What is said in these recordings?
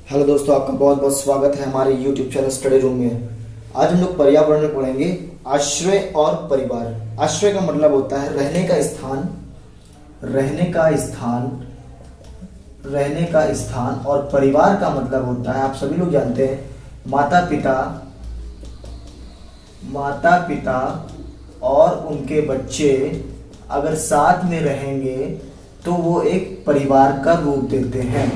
Hello दोस्तों, आपका बहुत बहुत स्वागत है हमारे YouTube चैनल स्टडी रूम में। आज हम लोग पर्यावरण में पढ़ेंगे आश्रय और परिवार। आश्रय का मतलब होता है रहने का स्थान, और परिवार का मतलब होता है, आप सभी लोग जानते हैं, माता पिता और उनके बच्चे अगर साथ में रहेंगे तो वो एक परिवार का रूप देते हैं।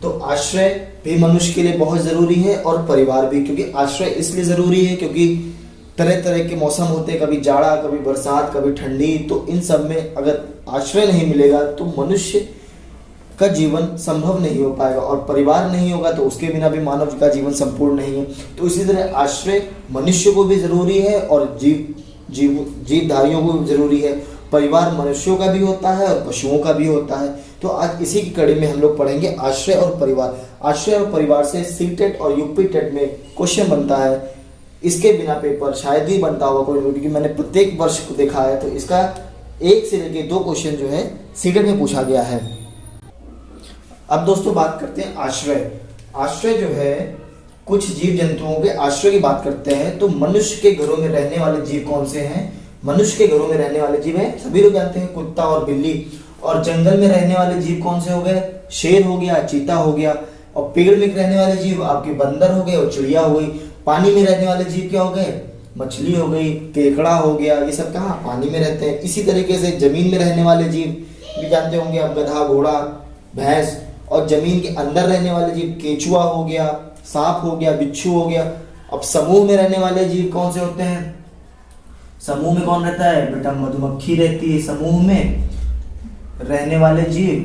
तो आश्रय भी मनुष्य के लिए बहुत ज़रूरी है और परिवार भी, क्योंकि आश्रय इसलिए ज़रूरी है क्योंकि तरह तरह के मौसम होते हैं, कभी जाड़ा, कभी बरसात, कभी ठंडी। तो इन सब में अगर आश्रय नहीं मिलेगा तो मनुष्य का जीवन संभव नहीं हो पाएगा, और परिवार नहीं होगा तो उसके बिना भी मानव का जीवन संपूर्ण नहीं है। तो इसी तरह आश्रय मनुष्य को भी ज़रूरी है और जीवधारियों को भी ज़रूरी है। परिवार मनुष्यों का भी होता है और पशुओं का भी होता है। तो आज इसी की कड़ी में हम लोग पढ़ेंगे आश्रय और परिवार। आश्रय और परिवार से सीटेट और यूपी टेट में क्वेश्चन बनता है। इसके बिना पेपर शायद ही बनता होगा कोई, क्योंकि मैंने प्रत्येक वर्ष को देखा है। तो इसका 1 से लेकर 2 क्वेश्चन जो है सीटेट में पूछा गया है। अब दोस्तों बात करते हैं आश्रय। आश्रय जो है, कुछ जीव जंतुओं के आश्रय की बात करते हैं। तो मनुष्य के घरों में रहने वाले जीव कौन से हैं? मनुष्य के घरों में रहने वाले जीव हैं, सभी लोग जानते हैं, कुत्ता और बिल्ली। और जंगल में रहने वाले जीव कौन से हो गए? शेर हो गया, चीता हो गया। और पेड़ में रहने वाले जीव आपके बंदर हो गए और चिड़िया हो गई। पानी में रहने वाले जीव क्या हो गए? मछली हो गई, केकड़ा हो गया। ये सब कहाँ? पानी में रहते हैं। इसी तरीके से जमीन में रहने वाले जीव भी जानते होंगे आप, गधा, घोड़ा, भैंस। और जमीन के अंदर रहने वाले जीव केचुआ हो गया, सांप हो गया, बिच्छू हो गया। अब समूह में रहने वाले जीव कौन से होते हैं? समूह में कौन रहता है बेटा? मधुमक्खी रहती है समूह में रहने वाले जीव।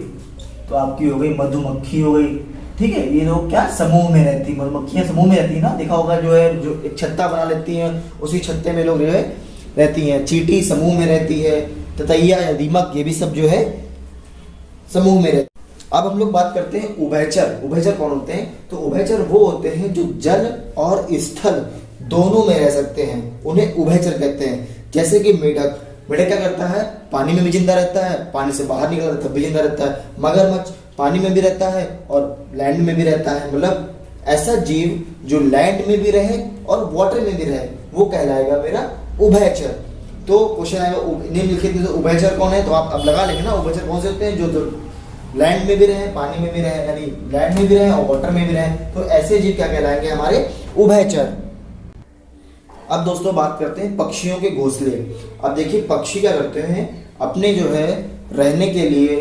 तो आपकी हो गई मधुमक्खी हो गई, ठीक है। ये लोग क्या समूह में रहती है, मधुमक्खियां समूह में रहती है ना, देखा होगा, जो है जो एक छत्ता बना लेती हैं, उसी छत्ते में लोग जो है रहती हैं। चींटी समूह में रहती है, ततैया या दीमक, ये भी सब जो है समूह में रहती है। अब हम लोग बात करते हैं उभयचर। उभयचर कौन होते हैं? तो उभयचर वो होते हैं जो जल और स्थल दोनों में रह सकते हैं, उन्हें उभयचर कहते हैं। जैसे कि मेढक क्या करता है? पानी में भी जिंदा रहता है, पानी से बाहर निकलता है तब भी जिंदा रहता है। मगरमच्छ पानी में भी रहता है और लैंड में भी रहता है। मतलब ऐसा जीव जो लैंड में भी रहे और वाटर में भी रहे, वो कहलाएगा मेरा उभयचर। तो क्वेश्चन आएगा निम्नलिखित में से उभयचर कौन है? तो आप अब लगा लेंगे ना, उभयचर कौन से होते हैं? जो लैंड में भी रहे, पानी में भी रहे, यानी लैंड में भी रहे और वाटर में भी रहे। तो ऐसे जीव क्या कहलाएंगे? हमारे उभयचर। अब दोस्तों बात करते हैं पक्षियों के घोंसले। अब देखिए पक्षी क्या करते हैं, अपने जो है रहने के लिए,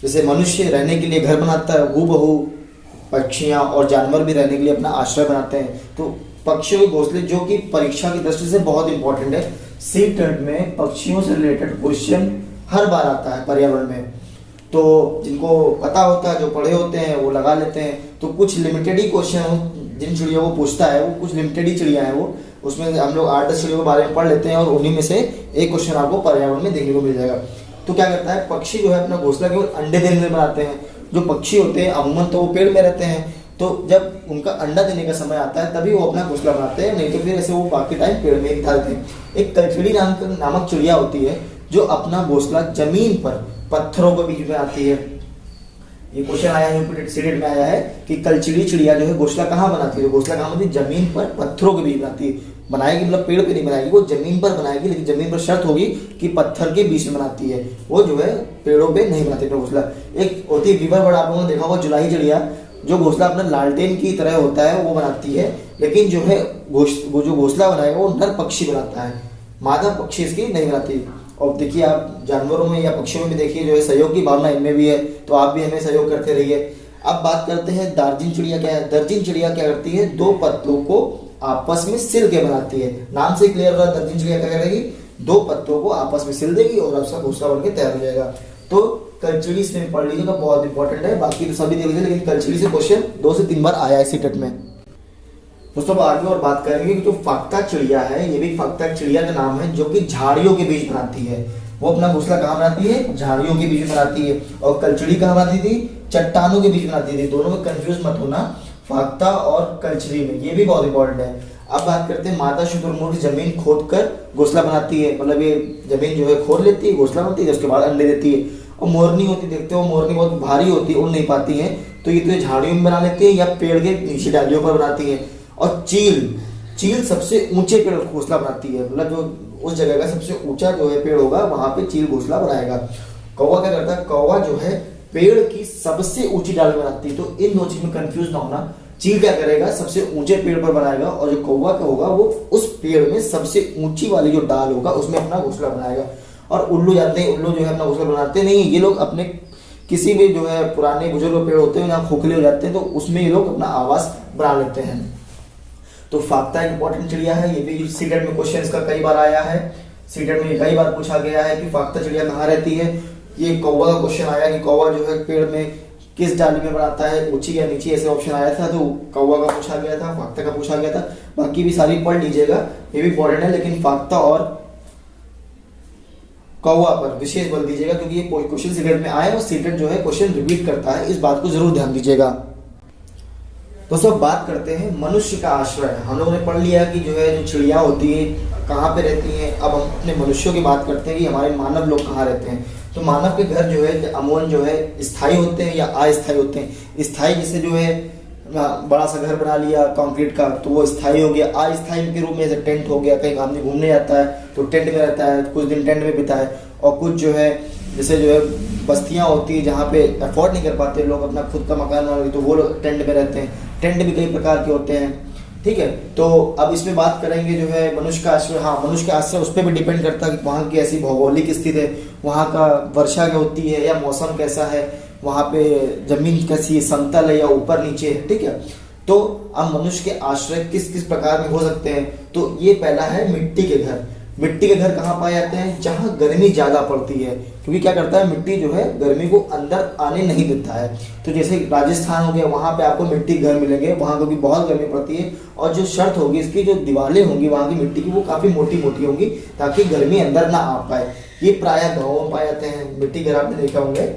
जैसे मनुष्य रहने के लिए घर बनाता है, हूबहू पक्षियां और जानवर भी रहने के लिए अपना आश्रय बनाते हैं। तो पक्षियों के घोंसले, जो कि परीक्षा की दृष्टि से बहुत इंपॉर्टेंट है, सीटेट में पक्षियों से रिलेटेड क्वेश्चन हर बार आता है पर्यावरण में। तो जिनको पता होता है, जो पढ़े होते हैं, वो लगा लेते हैं। तो कुछ लिमिटेड ही क्वेश्चन जिन चिड़ियों को पूछता है, वो कुछ लिमिटेड ही चिड़िया हैं, वो उसमें हम लोग 8-10 चिड़ियों के बारे में पढ़ लेते हैं और उन्हीं में से एक क्वेश्चन आपको पर्यावरण में देखने को मिल जाएगा। तो क्या करता है पक्षी जो है, अपना घोंसला केवल अंडे देने में बनाते हैं। जो पक्षी होते हैं अमूमन तो वो पेड़ में रहते हैं, तो जब उनका अंडा देने का समय आता है तभी वो अपना घोंसला बनाते हैं, नहीं तो फिर ऐसे वो बाकी टाइम पेड़ में ही डालते हैं। एक कलचिड़ी नामक चिड़िया होती है जो अपना घोंसला जमीन पर पत्थरों के बीच में आती है। ये क्वेश्चन आया है सीटेट में आया है कि कलचिड़ी चिड़िया जो है घोंसला कहाँ बनाती है? घोंसला कहाँ बनाती है? जमीन पर पत्थरों के बीच बनाती है। बनाएगी मतलब पेड़ पे नहीं बनाएगी, वो जमीन पर बनाएगी, लेकिन जमीन पर शर्त होगी कि पत्थर के बीच में बनाती है, वो जो है पेड़ों पे नहीं बनाती अपना घोंसला। एक होती है बीवर बर्ड, आप लोगों ने देखा होगा, जुलाही चिड़िया, जो घोंसला अपना लालटेन की तरह होता है वो बनाती है, लेकिन जो है वो जो घोंसला बनाएगा वो नर पक्षी बनाता है, मादा पक्षी इसकी नहीं बनाती। और देखिए आप जानवरों में या पक्षियों में भी देखिए जो है सहयोग की भावना इनमें भी है, तो आप भी हमें सहयोग करते रहिए। अब बात करते हैं दार्जिन चिड़िया क्या है। दार्जिन चिड़िया क्या करती है? 2 पत्तों को आपस में सिल के बनाती है। नाम से क्लियर रहा, दार्जिन चिड़िया क्या करेगी? 2 पत्तों को आपस में सिल देगी और आपका घोंसला बन के तैयार हो जाएगा। तो कलचिड़ी इसमें पढ़ लीजिएगा, बहुत इंपॉर्टेंट है। बाकी तो सभी देख लीजिए, लेकिन कलचिड़ी से क्वेश्चन 2 से 3 बार आया है सीटेट में। दोस्तों आगे और बात करेंगे कि जो फाख्ता चिड़िया है, ये भी फाख्ता चिड़िया का नाम है, जो कि झाड़ियों के बीच बनाती है। वो अपना घोंसला कहाँ बनाती है? झाड़ियों के बीच में बनाती है। और कलचिड़ी कहाँ बनाती थी? चट्टानों के बीच बनाती थी। दोनों में कंफ्यूज मत होना, फाख्ता और कलचिड़ी में, ये भी बहुत इंपॉर्टेंट है। अब बात करते हैं मादा शुतुरमुर्ग जमीन खोद कर घोंसला बनाती है, मतलब ये जमीन जो है खोद लेती है, घोंसला बनाती है, उसके बाद अंडे देती है। और मोरनी होती, देखते हो मोरनी बहुत भारी होती है, उड़ नहीं पाती है, तो ये झाड़ियों में बना लेती है या पेड़ के नीचे डालियों पर बनाती है। और चील सबसे ऊंचे पेड़ घोंसला बनाती है, मतलब जो उस जगह का सबसे ऊंचा जो है पेड़ होगा वहां पे चील घोंसला बनाएगा। कौवा क्या करता है, कौवा जो है पेड़ की सबसे ऊंची डाली बनाती है। तो इन दो चीज में कंफ्यूज ना होना, चील क्या करेगा सबसे ऊंचे पेड़ पर बनाएगा, और जो कौवा क्या होगा वो उस पेड़ में सबसे ऊंची वाली जो डाल होगा उसमें अपना घोंसला बनाएगा। और उल्लू जाते हैं, उल्लू जो है अपना घोंसला बनाते नहीं, ये लोग अपने किसी भी जो है पुराने बुजुर्ग पेड़ होते हैं जहाँ खोखले हो जाते हैं तो उसमें ये लोग अपना आवास बना लेते हैं। तो फाख्ता एक इंपॉर्टेंट चिड़िया है, ये भी सीटेट में क्वेश्चन इसका कई बार आया है, सीटेट में कई बार पूछा गया है कि फाख्ता चिड़िया कहाँ रहती है। ये कौवा का क्वेश्चन आया कि कौवा जो है पेड़ में किस डाली में बनाता है, ऊंची या नीची, ऐसे ऑप्शन आया था, तो कौवा का पूछा गया था, फाख्ता का पूछा गया था। बाकी भी सारी पढ़ लीजिएगा, ये भी इंपॉर्टेंट है, लेकिन फाख्ता और कौवा पर विशेष बल दीजिएगा क्योंकि ये क्वेश्चन सीटेट में आए और सीटेट जो है क्वेश्चन रिपीट करता है, इस बात को जरूर ध्यान दीजिएगा। दोस्तों बात करते हैं मनुष्य का आश्रय। हम लोगों ने पढ़ लिया कि जो है जो चिड़िया होती है कहाँ पे रहती हैं। अब हम अपने मनुष्यों की बात करते हैं कि हमारे मानव लोग कहाँ रहते हैं। तो मानव के घर जो है अमूमन जो है स्थायी होते हैं या अस्थायी होते हैं। स्थायी जैसे जो है बड़ा सा घर बना लिया कंक्रीट का तो वो स्थायी हो गया। अस्थायी के रूप में जैसे टेंट हो गया, कहीं आदमी घूमने जाता है तो टेंट में रहता है, कुछ दिन टेंट में बिताए। और कुछ जो है जैसे जो है बस्तियां होती है जहाँ पे अफोर्ड नहीं कर पाते लोग अपना खुद का मकान बना, तो वो लोग टेंट में रहते हैं। टेंट भी कई प्रकार के होते हैं, ठीक है। तो अब इसमें बात करेंगे जो है मनुष्य का आश्रय। हाँ, मनुष्य का आश्रय उस पर भी डिपेंड करता है कि वहाँ की ऐसी भौगोलिक स्थिति है, वहाँ का वर्षा क्या होती है या मौसम कैसा है, वहाँ पे जमीन कैसी समतल है या ऊपर नीचे है, ठीक है। तो अब मनुष्य के आश्रय किस किस प्रकार में हो सकते हैं। तो ये पहला है मिट्टी के घर। मिट्टी के घर कहाँ पाए जाते हैं, जहाँ गर्मी ज्यादा पड़ती है, क्योंकि क्या करता है मिट्टी जो है गर्मी को अंदर आने नहीं देता है। तो जैसे राजस्थान हो गया, वहां पे आपको मिट्टी घर मिलेंगे, वहां क्योंकि बहुत गर्मी पड़ती है। और जो शर्त होगी इसकी, जो दीवारें होंगी वहां की मिट्टी की, वो काफी मोटी मोटी होंगी ताकि गर्मी अंदर ना आ पाए। ये प्राय गाँवों में पाए जाते हैं मिट्टी घर। आपने देखा होंगे,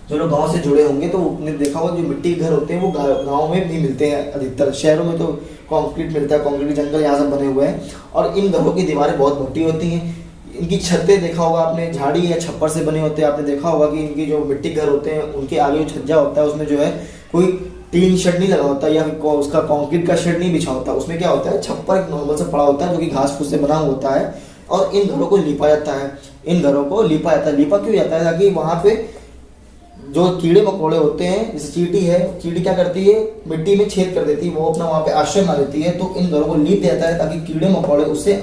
जो लोग गांव से जुड़े होंगे तो उन्हें देखा होगा जो मिट्टी के घर होते हैं वो गांव में भी मिलते हैं अधिकतर। शहरों में तो कंक्रीट मिलता है, कंक्रीट जंगल यहाँ सब बने हुए हैं। और इन घरों की दीवारें बहुत मोटी होती हैं। इनकी छतें देखा होगा आपने, झाड़ी या छप्पर से बने होते हैं। आपने देखा होगा कि इनकी जो मिट्टी घर होते हैं उनके आगे जो छज्जा होता है उसमें जो है कोई टीन शेड नहीं लगा होता या उसका कंक्रीट का शेड नहीं बिछा होता। उसमें क्या होता है, छप्पर एक नॉर्मल से पड़ा होता है जो कि घास फूस से बना होता है। और इन घरों को लीपा जाता है, इन घरों को लीपा जाता है। लीपा क्यों जाता है, ताकि वहां पे जो कीड़े मकोड़े होते हैं, जैसे चींटी है, चींटी क्या करती है मिट्टी में छेद कर देती है, वो अपना वहां पे आश्रय बना लेती है। तो इन घरों को लीप देता है ताकि कीड़े मकोड़े उससे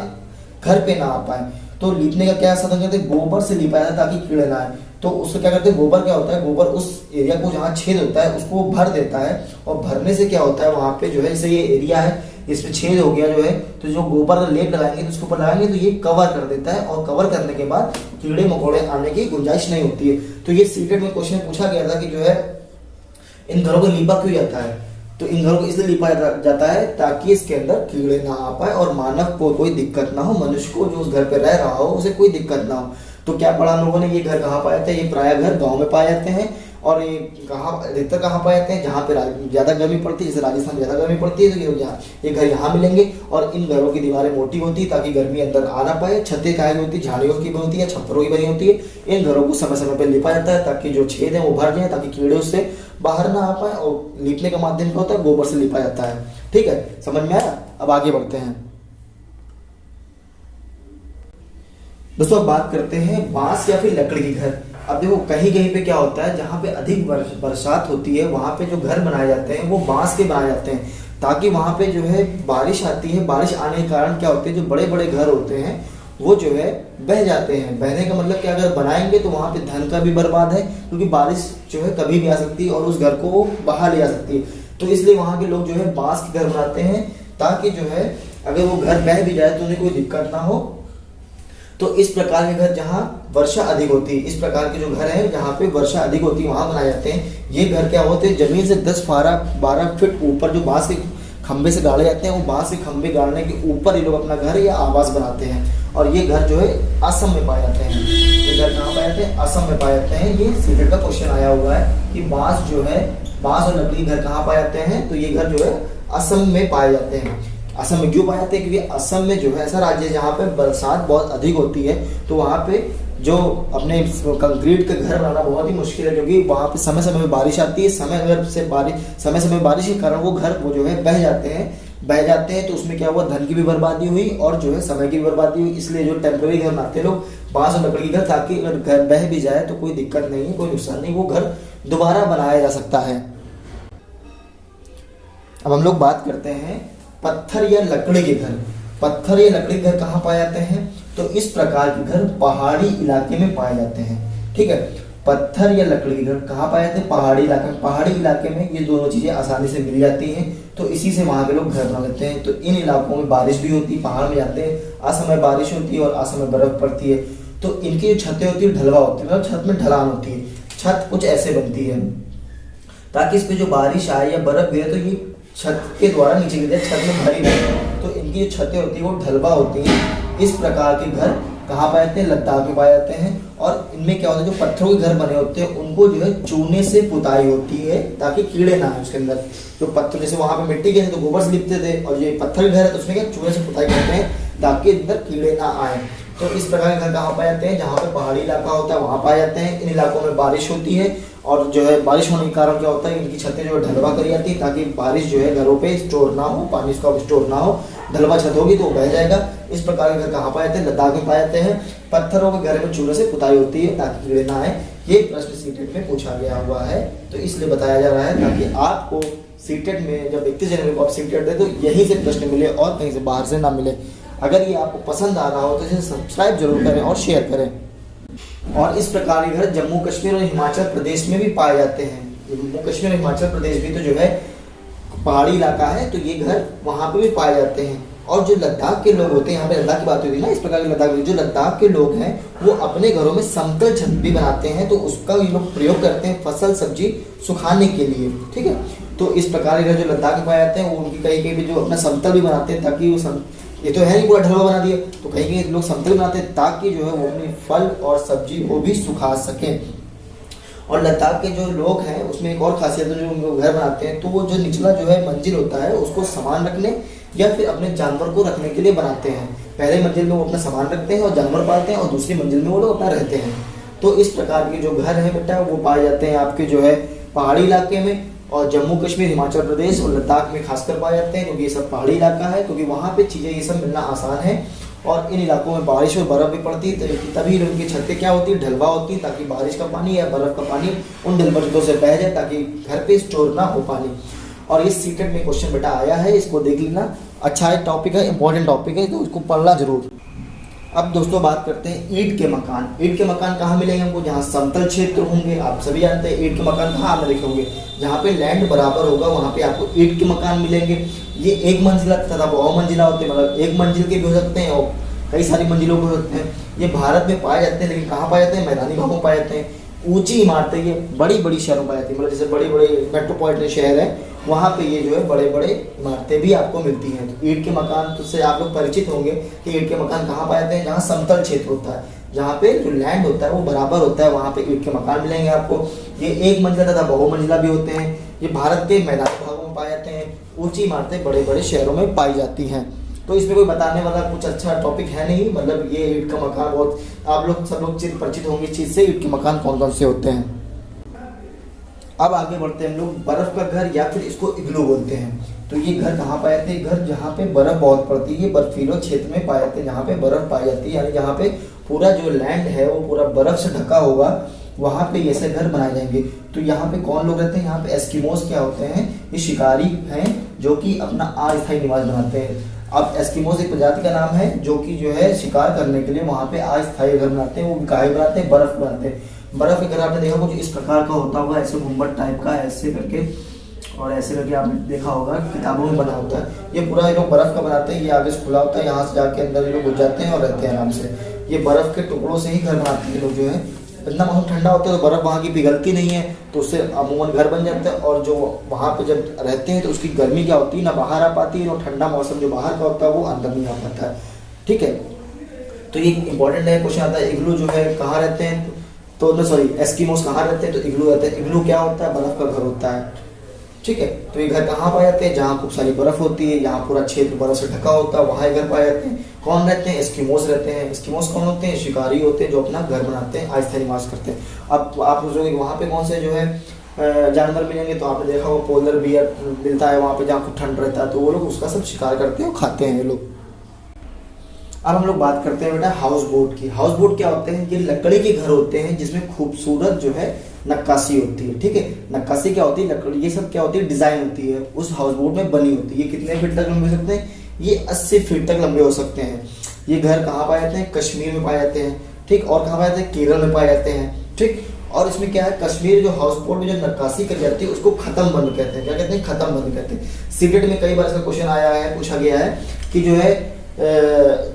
घर पे ना आ पाए। तो लीपने का क्या साधन करते हैं, गोबर से लीपा जाता है ताकि कीड़े ना आए। तो उससे क्या करते हैं, गोबर क्या होता है, गोबर उस एरिया को जहाँ छेद होता है उसको भर देता है। और भरने से क्या होता है, वहां पे जो है जैसे ये एरिया है इसमें छेद हो गया जो है, तो जो गोबर का लेप लगाएंगे तो उसके ऊपर लगाएंगे तो ये कवर कर देता है। और कवर करने के बाद कीड़े मकोड़े आने की गुंजाइश नहीं होती है। तो ये सीटेट में क्वेश्चन पूछा गया था कि जो है इन घरों को लीपा क्यों जाता है। तो इन घरों को इसलिए लीपा जाता है ताकि इसके अंदर कीड़े ना आ पाए और मानव को कोई दिक्कत ना हो, मनुष्य को जो उस घर पे रह रहा हो उसे कोई दिक्कत ना हो। तो क्या पढ़ा हम लोगों ने, ये घर कहाँ पाए जाते हैं, ये प्राय घर गाँव में पाए जाते हैं। और ये अधिकतर कहाँ पाए जाते हैं, जहाँ पे ज्यादा गर्मी पड़ती है, जैसे राजस्थान में ज्यादा गर्मी पड़ती है तो ये घर यहाँ मिलेंगे। और इन घरों की दीवारें मोटी होती है ताकि गर्मी अंदर आ ना पाए। छतें काहे की होती है, झाड़ियों की बनी होती है, छप्परों की बनी होती है। इन घरों को समय समय पर लिपा जाता है ताकि जो छेद है वो भर जाए, ताकि कीड़े उससे बाहर ना आ पाए। और लिपने का माध्यम क्या होता है, गोबर से लिपा जाता है। ठीक है, समझ में आया। अब आगे बढ़ते हैं दोस्तों, बात करते हैं बांस या फिर लकड़ी के घर। अब देखो कहीं कहीं पे क्या होता है, जहाँ पे अधिक बरसात होती है वहां पे जो घर बनाए जाते हैं वो बांस के बनाए जाते हैं, ताकि वहां पे जो है बारिश आती है, बारिश आने के कारण क्या होते हैं, जो बड़े बड़े घर होते हैं वो जो है बह जाते हैं। बहने का मतलब क्या, अगर बनाएंगे तो वहां पे धन का भी बर्बाद है, क्योंकि बारिश जो है कभी भी आ सकती है और उस घर को बहा ले जा सकती है। तो इसलिए वहां के लोग जो है बांस के घर बनाते हैं, ताकि जो है अगर वो घर बह भी जाए तो उन्हें कोई दिक्कत ना हो। तो इस प्रकार के घर जहाँ वर्षा अधिक होती है, इस प्रकार के जो घर हैं जहाँ पे वर्षा अधिक होती है वहां बनाए जाते हैं। ये घर क्या होते हैं, जमीन से 10-12 फीट ऊपर जो बांस के खंबे से गाड़े जाते हैं, वो बांस के खंबे गाड़ने के ऊपर ये लोग अपना घर या आवास बनाते हैं। और ये घर जो है असम में पाए जाते हैं। ये घर कहाँ पाए जाते हैं, असम में पाए जाते हैं। ये सीटेट का क्वेश्चन आया हुआ है कि बांस जो है, बांस और लकड़ी घर कहाँ पाए जाते हैं, तो ये घर जो है असम में पाए जाते हैं। असम में क्यों पाए जाते हैं, क्योंकि असम में जो है ऐसा राज्य है जहाँ पे बरसात बहुत अधिक होती है, तो वहाँ पे जो अपने कंक्रीट के घर बनाना बहुत ही मुश्किल है, क्योंकि वहाँ पे समय समय में बारिश आती है, समय समय बारिश के कारण वो घर वो जो है बह जाते हैं, तो उसमें क्या हुआ, धन की भी बर्बादी हुई और जो है समय की भी बर्बादी हुई। इसलिए जो टेम्पररी घर बनाते हैं लोग बांस और लकड़ी के घर, ताकि अगर घर बह भी जाए तो कोई दिक्कत नहीं है, कोई नुकसान नहीं, वो घर दोबारा बनाया जा सकता है। अब हम लोग बात करते हैं पत्थर या लकड़ी के घर। पत्थर या लकड़ी के घर कहाँ पाए जाते हैं? तो इस प्रकार के घर पहाड़ी इलाके में पाए जाते हैं। ठीक है, पत्थर या लकड़ी के घर कहाँ पाए जाते हैं? पहाड़ी इलाके में। पहाड़ी इलाके में ये दोनों चीजें आसानी से मिल जाती हैं, तो इसी से वहाँ के लोग घर बना लेते हैं। तो इन इलाकों में बारिश भी होती है, पहाड़ में जाते हैं, असमय बारिश होती है और असमय बर्फ पड़ती है। तो इनकी जो छतें होती है ढलवा होती है, मतलब छत में ढलान होती है। छत कुछ ऐसे बनती है ताकि इस पे जो बारिश आए या बर्फ गिरे तो ये छत के द्वारा नीचे गिर जाए, छत में भारी नहीं। तो इनकी जो छतें होती है वो ढलवा होती हैं। इस प्रकार के घर कहाँ पाए जाते हैं? लद्दाख में पाए जाते हैं। और इनमें क्या होता है, जो पत्थरों के घर बने होते हैं उनको जो है चूने से पुताई होती है ताकि कीड़े ना आए उसके अंदर। जो पत्थर, जैसे वहां पे मिट्टी के थे तो गोबर से लिपते थे, और ये पत्थर के घर है तो उसमें क्या चूने से पुताई करते हैं ताकि अंदर कीड़े ना आए। तो इस प्रकार के घर कहाँ पाए जाते हैं? जहाँ पे पहाड़ी इलाका होता है वहाँ पाए जाते हैं। इन इलाकों में बारिश होती है और जो है बारिश होने के कारण क्या होता है, इनकी छतें जो है ढलवा करी जाती है ताकि बारिश जो है घरों पे स्टोर ना हो, पानी उसका स्टोर ना हो। ढलवा छत होगी तो बह जाएगा। इस प्रकार के घर कहाँ पाए जाते हैं? लद्दाख में पाए जाते हैं। पत्थरों के घर में चूने से पुताई होती है ताकि कीड़े ना आए। ये प्रश्न सीटेट में पूछा गया हुआ है, तो इसलिए बताया जा रहा है ताकि आपको सीटेट में जब 31 जनवरी को आप सीटेट दे तो यहीं से प्रश्न मिले और कहीं से बाहर से ना मिले। अगर ये आपको पसंद आ रहा हो तो इसे सब्सक्राइब जरूर करें और शेयर करें। और इस प्रकार के घर जम्मू कश्मीर और हिमाचल प्रदेश में भी पाए जाते हैं। जम्मू कश्मीर और हिमाचल प्रदेश भी तो जो है पहाड़ी इलाका है, तो ये घर वहाँ पे भी पाए जाते हैं। और जो लद्दाख के लोग होते हैं, यहाँ पे लद्दाख की बात हुई थी ना, इस प्रकार के लद्दाख जो लद्दाख के लोग हैं वो अपने घरों में समतल छत भी बनाते हैं, तो उसका ये लोग प्रयोग करते हैं फसल सब्जी सुखाने के लिए। ठीक है, तो इस प्रकार के घर जो लद्दाख में पाए जाते हैं वो उनकी कहीं कहीं भी जो अपना समतल भी बनाते हैं ताकि वो ये तो है नहीं पूरा ढलवा बना दिया, तो कहीं कहीं लोग समतल बनाते हैं ताकि जो है वो अपनी फल और सब्जी को भी सुखा सकें। और लद्दाख के जो लोग हैं उसमें एक और खासियत है, जो उनको घर बनाते हैं तो वो जो निचला जो है मंजिल होता है उसको सामान रखने या फिर अपने जानवर को रखने के लिए बनाते हैं। पहले मंजिल में वो अपना सामान रखते हैं और जानवर पालते हैं, और दूसरी मंजिल में वो लोग अपना रहते हैं। तो इस प्रकार के जो घर है बेटा वो पाए जाते हैं आपके जो है पहाड़ी इलाके में, और जम्मू कश्मीर, हिमाचल प्रदेश और लद्दाख में खासकर पाए जाते हैं, क्योंकि ये सब पहाड़ी इलाका है, क्योंकि वहाँ पे चीज़ें ये सब मिलना आसान है। और इन इलाकों में बारिश और बर्फ भी पड़ती है, तभी उनकी छतें क्या होती है, ढलवा होती है, ताकि बारिश का पानी या बर्फ का पानी उन ढलवा छतों से बह जाए ताकि घर पे स्टोर ना हो पानी। और इस सीटेट में क्वेश्चन बेटा आया है, इसको देख लेना, अच्छा है टॉपिक है, इंपॉर्टेंट टॉपिक है, तो इसको पढ़ना जरूर। अब दोस्तों बात करते हैं ईंट के मकान। ईंट के मकान कहाँ मिलेंगे हमको? जहाँ समतल क्षेत्र होंगे। आप सभी जानते हैं ईंट के मकान कहाँ आपने देखे होंगे, जहाँ पे लैंड बराबर होगा वहाँ पे आपको ईंट के मकान मिलेंगे। ये एक मंजिला तथा बहुमंजिला होते हैं, मतलब एक मंजिल के भी हो सकते हैं और कई सारी मंजिलों के हो सकते हैं। ये भारत में पाए जाते हैं, लेकिन कहाँ पाए जाते हैं? मैदानी भागों में पाए जाते हैं। ऊंची इमारतें ये बड़ी बड़ी शहरों में पाई जाती है, मतलब जैसे बड़े बड़े मेट्रोपॉलिटन शहर है वहाँ पे ये जो है बड़े बड़े इमारतें भी आपको मिलती हैं। तो ईंट के मकान तो से आप लोग परिचित होंगे कि ईंट के मकान कहाँ पाए जाते हैं? जहाँ समतल क्षेत्र होता है, जहाँ पे जो लैंड होता है वो बराबर होता है, वहाँ पे ईंट के मकान मिलेंगे आपको। ये एक मंजिला तथा बहुमंजिला भी होते हैं। ये भारत के मैदानी भागों में पाए जाते हैं। ऊंची इमारतें बड़े बड़े शहरों में पाई जाती हैं। तो इसमें कोई बताने वाला कुछ अच्छा टॉपिक है नहीं, मतलब ये ईंट का मकान बहुत आप लोग सब लोग परिचित होंगे इस चीज़ से, ईंट के मकान कौन कौन से होते हैं। अब आगे बढ़ते हैं हम लोग बर्फ का घर, या फिर इसको इग्लू बोलते हैं। तो ये घर कहाँ पाए जाते हैं? घर जहाँ पे बर्फ बहुत पड़ती है, बर्फीले क्षेत्र में पाए जाते हैं, जहाँ पे बर्फ पाई जाती है, यानी जहाँ पे पूरा जो लैंड है वो पूरा बर्फ से ढका होगा, वहाँ पे ऐसे घर बनाए जाएंगे। तो यहाँ पे कौन लोग रहते हैं? यहाँ पे एस्किमोस क्या होते हैं? ये शिकारी हैं जो कि अपना अस्थायी निवास बनाते हैं। अब एस्किमोस एक प्रजाति का नाम है जो कि जो है शिकार करने के लिए वहाँ पे अस्थायी घर बनाते हैं। वो काहे बनाते हैं? बर्फ बनाते हैं। बर्फ के घर आपने देखा कुछ इस प्रकार का होता होगा, ऐसे गुम्बद टाइप का, ऐसे करके और ऐसे करके आपने देखा होगा, किताबों में बना होता है। ये पूरा ये लोग बर्फ का बनाते हैं, ये आगे से खुला होता है, यहाँ से जाके अंदर ये लोग घुस जाते हैं और रहते हैं आराम से। ये बर्फ के टुकड़ों से ही घर बनाते हैं लोग जो है। इतना मौसम ठंडा होता है तो बर्फ वहाँ की पिघलती नहीं है, तो उससे अमूमन घर बन जाता है। और जो वहाँ पे जब रहते हैं तो उसकी गर्मी क्या होती है, ना बाहर आ पाती है, और ठंडा मौसम जो बाहर का होता है वो अंदर नहीं आ पाता है। ठीक है, तो ये इंपॉर्टेंट है, क्वेश्चन आता है इग्लू जो है कहाँ रहते हैं? तो सॉरी, एस्किमोस कहाँ रहते हैं? तो इग्लू रहते हैं। इग्लू क्या होता है? बर्फ का घर होता है। ठीक है। तो ये घर कहाँ पाए जाते हैं? जहाँ खूब सारी बर्फ होती है, यहाँ पूरा क्षेत्र बर्फ से ढका होता है, वहाँ ये घर पाए जाते हैं। कौन रहते हैं? एस्किमोस रहते हैं। एस्किमोस कौन होते हैं? शिकारी होते हैं जो अपना घर बनाते हैं, अस्थायी निवास करते हैं। अब आप सोचोगे वहाँ पे कौन से जो है जानवर मिलेंगे, तो आपने देखा वो पोलर बियर मिलता है वहाँ पे जहाँ खूब ठंड रहता है, तो वो लोग उसका सब शिकार करते हैं और खाते हैं ये लोग। अब हम लोग बात करते हैं बेटा हाउस बोट की। हाउस बोट क्या होते हैं? ये लकड़ी के घर होते हैं जिसमें खूबसूरत जो है नक्काशी होती है, ठीक है। नक्काशी क्या होती है? लकड़ी, ये सब क्या होती है? डिजाइन होती है, उस हाउस बोट में बनी होती है। ये कितने फीट तक लंबे हो सकते हैं? ये 80 फीट तक लंबे हो सकते हैं। ये घर कहाँ पाए जाते हैं? कश्मीर में पाए जाते हैं, ठीक। और कहाँ पाए जाते हैं? केरल में पाए जाते हैं, ठीक। और इसमें क्या है? कश्मीर जो हाउस बोट में जो नक्काशी करी जाती है उसको खत्म बंद कहते हैं। क्या कहते हैं? खत्म बंद कहते हैं। सीटेट में कई बार इसका क्वेश्चन आया है, पूछा गया है कि जो है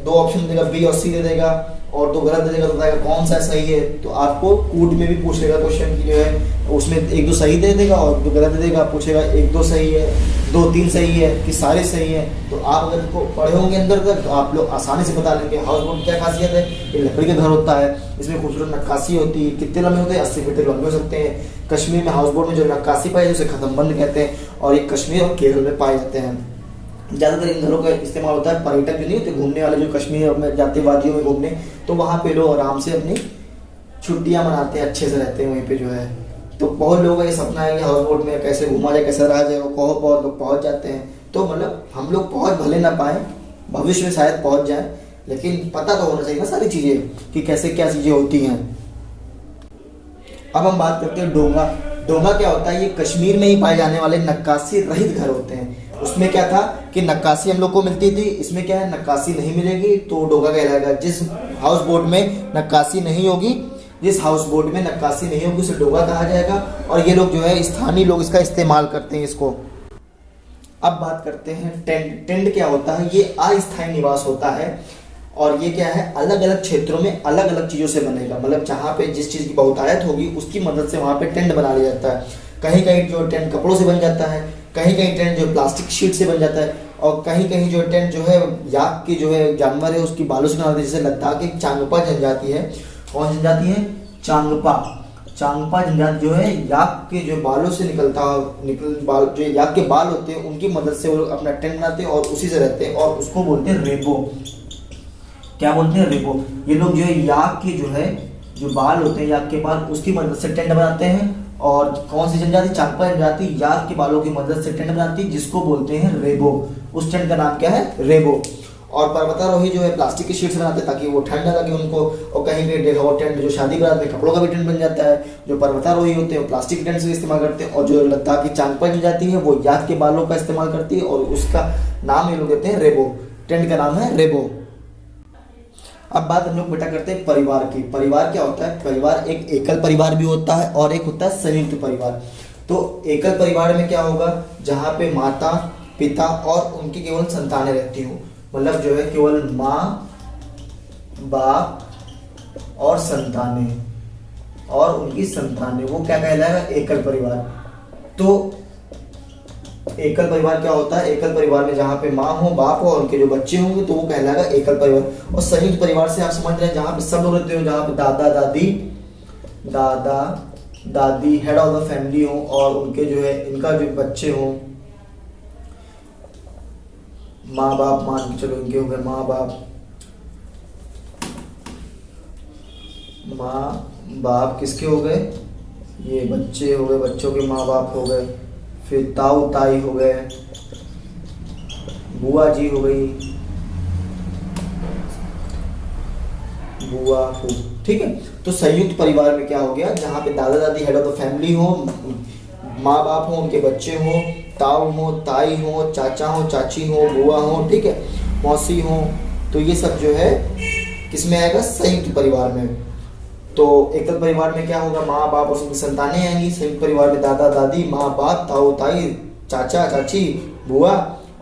2 ऑप्शन देगा, बी और सी दे देगा और 2 गलत दे देगा, तो बताएगा कौन सा सही है। तो आपको कूट में भी पूछ लेगा क्वेश्चन की जो है उसमें 1-2 सही दे देगा और 2 गलत दे देगा, पूछेगा 1-2 सही है, 2-3 सही है कि सारे सही है। तो आप अगर इसको पढ़े होंगे अंदर तक तो आप लोग आसानी से बता लेंगे। हाउस बोट क्या खासियत है? ये लकड़ी का घर होता है, इसमें खूबसूरत नक्काशी होती है। कितने लंबे होते हैं? 80 फीट तक लंबे हो सकते हैं। कश्मीर में हाउस बोट में जो नक्काशी पाई जाती है उसे खत्म बंद कहते हैं, और ये कश्मीर और केरल में पाए जाते हैं। ज़्यादातर इन घरों का इस्तेमाल होता है पर्यटक जो नहीं होते घूमने वाले, जो कश्मीर में जाते वादियों में घूमने, तो वहाँ पे लोग आराम से अपनी छुट्टियाँ मनाते हैं, अच्छे से रहते हैं वहीं पे जो है। तो बहुत लोगों का ये सपना है कि हाउस बोट में कैसे घूमा जाए, कैसे रहा जाए, वो बहुत लोग पहुँच जाते हैं। तो मतलब हम लोग पहुँच भले ना पाए, भविष्य में शायद पहुँच जाए, लेकिन पता तो होना चाहिए ना सारी चीज़ें कि कैसे क्या चीज़ें होती हैं। अब हम बात करते हैं डोंगा। डोंगा क्या होता है? ये कश्मीर में ही पाए जाने वाले नक्काशी रहित घर होते हैं। उसमें क्या था कि नक्काशी हम लोग को मिलती थी, इसमें क्या है? नक्काशी नहीं मिलेगी तो डोंगा कहलाएगा। जिस हाउस बोट में नक्काशी नहीं होगी, जिस हाउस बोट में नक्काशी नहीं होगी उसे डोंगा कहा जाएगा। और ये लोग जो है स्थानीय लोग इसका इस्तेमाल करते हैं इसको। अब बात करते हैं टेंट। टेंट क्या होता है? ये अस्थायी निवास होता है और ये क्या है? अलग अलग क्षेत्रों में अलग अलग चीज़ों से बनेगा। मतलब जहाँ पे जिस चीज़ की बहुतायत होगी उसकी मदद से वहाँ पे टेंट बना लिया जाता है। कहीं कहीं जो टेंट कपड़ों से बन जाता है, कहीं कहीं टेंट जो प्लास्टिक शीट से बन जाता है, और कहीं कहीं जो टेंट जो है याक की जो है जानवर है उसकी बालों से बनाते हैं। जैसे लद्दाख की चांगपा जनजाति है। कौन जनजाति है? चांगपा। चांगपा जनजाति जो है याक के जो बालों से जो याक के बाल होते हैं उनकी मदद से वो लोग अपना टेंट बनाते हैं और उसी से रहते हैं, और उसको बोलते हैं रेबो। क्या बोलते हैं? रेबो। ये लोग जो है याक की जो है जो बाल होते हैं याक के बाल, उसकी मदद से टेंट बनाते हैं। और कौन सी जनजाति? चांगपा जनजाति याक के बालों की मदद से टेंट बनाती है, जिसको बोलते हैं रेबो। उस टेंट का नाम क्या है? रेबो। और पर्वतारोही जो है प्लास्टिक की शीट से बनाते हैं ताकि वो ठंड ना लगे उनको। और कहीं कहीं देखा वो टेंट जो शादी बारात में कपड़ों का भी टेंट बन जाता है। जो पर्वतारोही होते हैं वो प्लास्टिक के टेंट से इस्तेमाल करते हैं, और जो लद्दाख की चांगपा जनजाति है वो याक के बालों का इस्तेमाल करती है, और उसका नाम ये लोग देते हैं रेबो। टेंट का नाम है रेबो। अब बात हम लोग बेटा करते हैं परिवार की। परिवार क्या होता है? परिवार एक एकल परिवार भी होता है और एक होता है संयुक्त परिवार। तो एकल परिवार में क्या होगा? जहाँ पे माता पिता और उनकी केवल संतानें रहती हो, मतलब जो है केवल माँ बाप और संतानें और उनकी संतानें, वो क्या कहलाएगा? एकल परिवार। तो एकल परिवार क्या होता है? एकल परिवार में जहाँ पे माँ हो बाप हो और उनके जो बच्चे होंगे तो वो कहलाएगा एकल परिवार। और संयुक्त परिवार से आप समझ रहे हैं जहाँ पे सब लोग रहते हो, जहाँ पे दादा दादी हेड ऑफ द फैमिली हो और उनके जो है इनका जो बच्चे हो, माँ बाप मान के चलो इनके हो गए माँ बाप किसके हो गए? ये बच्चे हो गए, बच्चों के माँ बाप हो गए। फिर ताऊ ताई हो गए, बुआ जी हो गई, बुआ हो, ठीक है। तो संयुक्त परिवार में क्या हो गया? जहाँ पे दादा दादी हेड ऑफ द फैमिली हो, माँ बाप हो, उनके बच्चे हो, ताऊ हो, ताई हो, चाचा हो, चाची हो, बुआ हो, ठीक है, मौसी हो। तो ये सब जो है किसमें आएगा? संयुक्त परिवार में। तो एकल परिवार में क्या होगा? माँ बाप और उनकी संतानें आएंगी। संयुक्त परिवार में दादा दादी, माँ बाप, ताऊ ताई, चाचा चाची, बुआ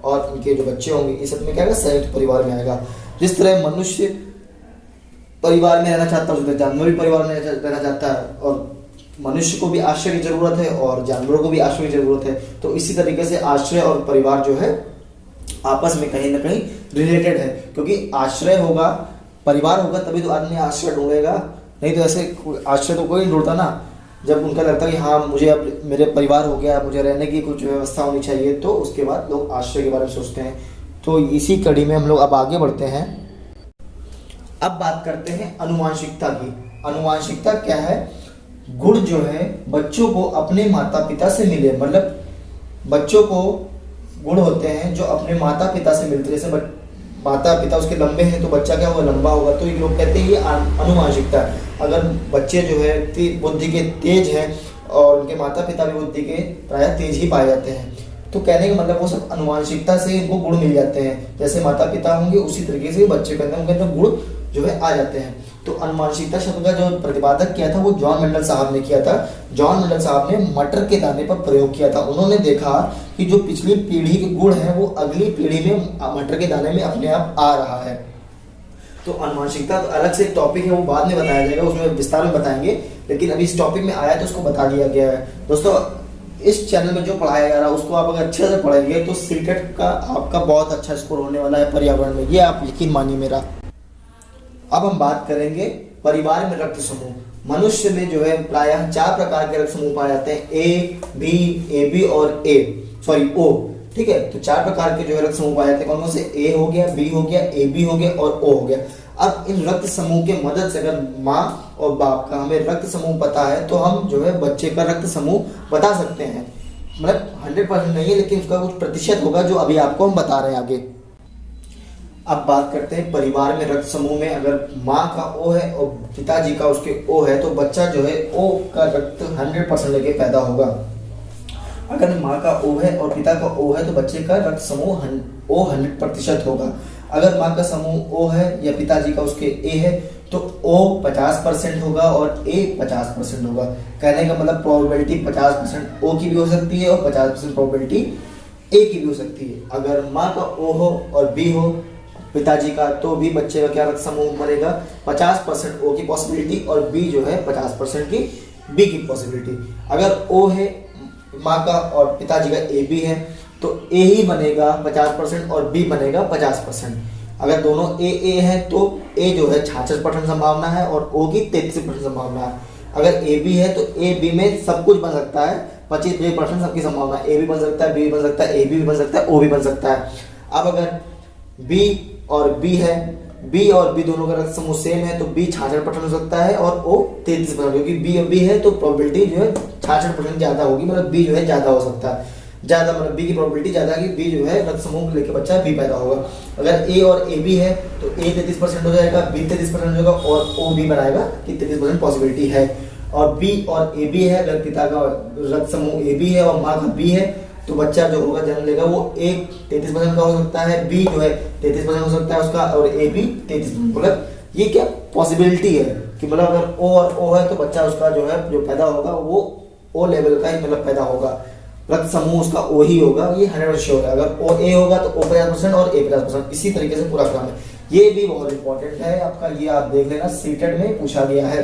और उनके जो बच्चे होंगे, ये सब में क्या आएगा? संयुक्त परिवार में आएगा। जिस तरह मनुष्य परिवार में रहना चाहता है उस तरह जानवर भी परिवार में रहना चाहता है, और मनुष्य को भी आश्रय की जरूरत है और जानवरों को भी आश्रय की जरूरत है। तो इसी तरीके से आश्रय और परिवार जो है आपस में कहीं ना कहीं रिलेटेड है, क्योंकि आश्रय होगा, परिवार होगा तभी तो आदमी आश्रय ढूंढेगा, नहीं तो ऐसे आश्रय तो कोई नहीं ढूंढता ना। जब उनका लगता है कि हाँ मुझे अब मेरे परिवार हो गया, मुझे रहने की कुछ व्यवस्था होनी चाहिए, तो उसके बाद लोग आश्रय के बारे में सोचते हैं। तो इसी कड़ी में हम लोग अब आगे बढ़ते हैं। अब बात करते हैं अनुवांशिकता की। अनुवांशिकता क्या है? गुण जो है बच्चों को अपने माता पिता से मिले, मतलब बच्चों को गुण होते हैं जो अपने माता पिता से मिलते हैं। जैसे माता पिता उसके लंबे हैं तो बच्चा क्या होगा? लंबा होगा। तो ये लोग कहते हैं ये अनुवांशिकता है। अगर बच्चे जो है बुद्धि के तेज हैं और उनके माता पिता भी बुद्धि के प्रायः तेज ही पाए जाते हैं, तो कहने का मतलब वो सब अनुवांशिकता से इनको गुण मिल जाते हैं। जैसे माता पिता होंगे उसी तरीके से बच्चे के अंदर उनके अंदर गुण जो है आ जाते हैं। तो अनुवांशिकता शब्द का जो प्रतिपादक किया था वो जॉन मेंडल साहब ने किया था। जॉन मेंडल साहब ने मटर के दाने पर प्रयोग किया था। उन्होंने देखा कि जो पिछली पीढ़ी के गुण है वो अगली पीढ़ी में मटर के दाने में अपने आप आ रहा है। तो अनुवांशिकता तो अलग से एक टॉपिक है, वो बाद में बताया जाएगा, उसमें विस्तार में बताएंगे, लेकिन अभी इस टॉपिक में आया तो उसको बता दिया गया है। दोस्तों इस चैनल में जो पढ़ाया जा रहा है उसको आप अगर अच्छे से पढ़ेंगे तो सीटेट का आपका बहुत अच्छा स्कोर होने वाला है पर्यावरण में, ये आप यकीन मानिए मेरा। अब हम बात करेंगे परिवार में रक्त समूह। मनुष्य में जो है प्रायः 4 प्रकार के रक्त समूह पाए जाते हैं, ए बी, ए बी और ओ। ठीक है, तो 4 प्रकार के जो है रक्त समूह पाए जाते हैं। कौन कौन से? ए हो गया, बी हो गया, ए बी हो गया और ओ हो गया। अब इन रक्त समूह के मदद से अगर माँ और बाप का हमें रक्त समूह पता है तो हम जो है बच्चे का रक्त समूह बता सकते हैं। मतलब 100% नहीं है, लेकिन उसका कुछ प्रतिशत होगा जो अभी आपको हम बता रहे हैं आगे। अब बात करते हैं परिवार में रक्त समूह में अगर माँ का ओ है और पिताजी का उसके ओ है तो बच्चा जो है ओ का रक्त 100% लेके पैदा होगा। अगर माँ का ओ है और पिता का ओ है तो बच्चे का रक्त समूह ओ 100% होगा। अगर माँ का समूह ओ है या पिताजी का उसके ए है तो ओ 50% होगा और ए 50% होगा। कहने का मतलब प्रोबेबिलिटी 50% ओ की भी हो सकती है और 50% प्रोबेबिलिटी ए की भी हो सकती है। अगर माँ का ओ हो और बी हो पिताजी का तो भी बच्चे का क्या रक्त समूह बनेगा? 50% ओ की पॉसिबिलिटी और बी जो है 50% की बी की पॉसिबिलिटी। अगर ओ है माँ का और पिताजी का ए बी है तो ए ही बनेगा 50% और बी बनेगा 50%। अगर दोनों ए है तो ए जो है 66% संभावना है और ओ की 33% संभावना है। अगर ए बी है तो ए बी में सब कुछ बन सकता है, 25% सबकी संभावना। ए भी बन सकता है, बी भी बन सकता है, ए बी भी बन सकता है, ओ भी बन सकता है। अब अगर बी और बी है, बी और बी दोनों का रक्त समूह सेम है तो बी 66% हो सकता है और ओ 33%, क्योंकि बी और बी है तो प्रोबेबिलिटी जो है 66% ज्यादा होगी, मतलब बी जो है ज्यादा हो सकता है। ज्यादा मतलब बी की प्रोबेबिलिटी ज्यादा है कि बी जो है रक्त समूह लेके बच्चा बी पैदा होगा। अगर ए और ए बी है तो ए 33% हो जाएगा, बी 33% हो जाएगा और ओ भी बनाएगा कि 33% पॉसिबिलिटी है। और बी और ए बी है, अगर पिता का रक्त समूह ए बी है और माँ का बी है तो बच्चा जो होगा जन्म लेगा वो एक 33% का हो सकता है, बी जो है 33% हो सकता है उसका और ए बी 33%। मतलब ये क्या पॉसिबिलिटी है कि मतलब अगर ओ और ओ है तो बच्चा उसका जो है जो पैदा होगा वो ओ लेवल का ही मतलब पैदा होगा, रक्त समूह उसका ओ ही होगा, ये 100% श्योर है। अगर ओ ए होगा तो ओ 50% और ए 50%, इसी तरीके से पूरा क्रम है। ये भी बहुत इंपॉर्टेंट है आपका, ये आप देख लेना, सीटेट में पूछा गया है।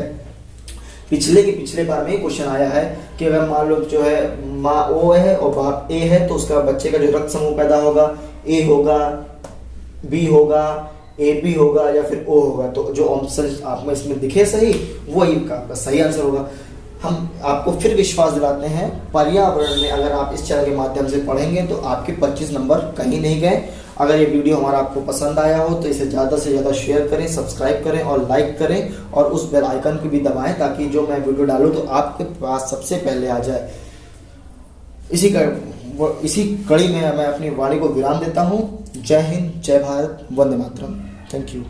पिछले बार में क्वेश्चन आया है कि अगर मान लो जो है माँ ओ है और बाप ए है तो उसका बच्चे का जो रक्त समूह पैदा होगा ए होगा, बी होगा, ए बी होगा या फिर ओ होगा। तो जो ऑप्शन आपको इसमें दिखे सही वही आपका सही आंसर होगा। हम आपको फिर विश्वास दिलाते हैं पर्यावरण में अगर आप इस चैनल के माध्यम से पढ़ेंगे तो आपके 25 नंबर कहीं नहीं गए। अगर ये वीडियो हमारा आपको पसंद आया हो तो इसे ज़्यादा से ज़्यादा शेयर करें, सब्सक्राइब करें और लाइक करें और उस बेल आइकन को भी दबाएं ताकि जो मैं वीडियो डालूं तो आपके पास सबसे पहले आ जाए। इसी कड़ी में मैं अपनी वाणी को विराम देता हूँ। जय हिंद, जय भारत, वंदे मातरम। Thank you.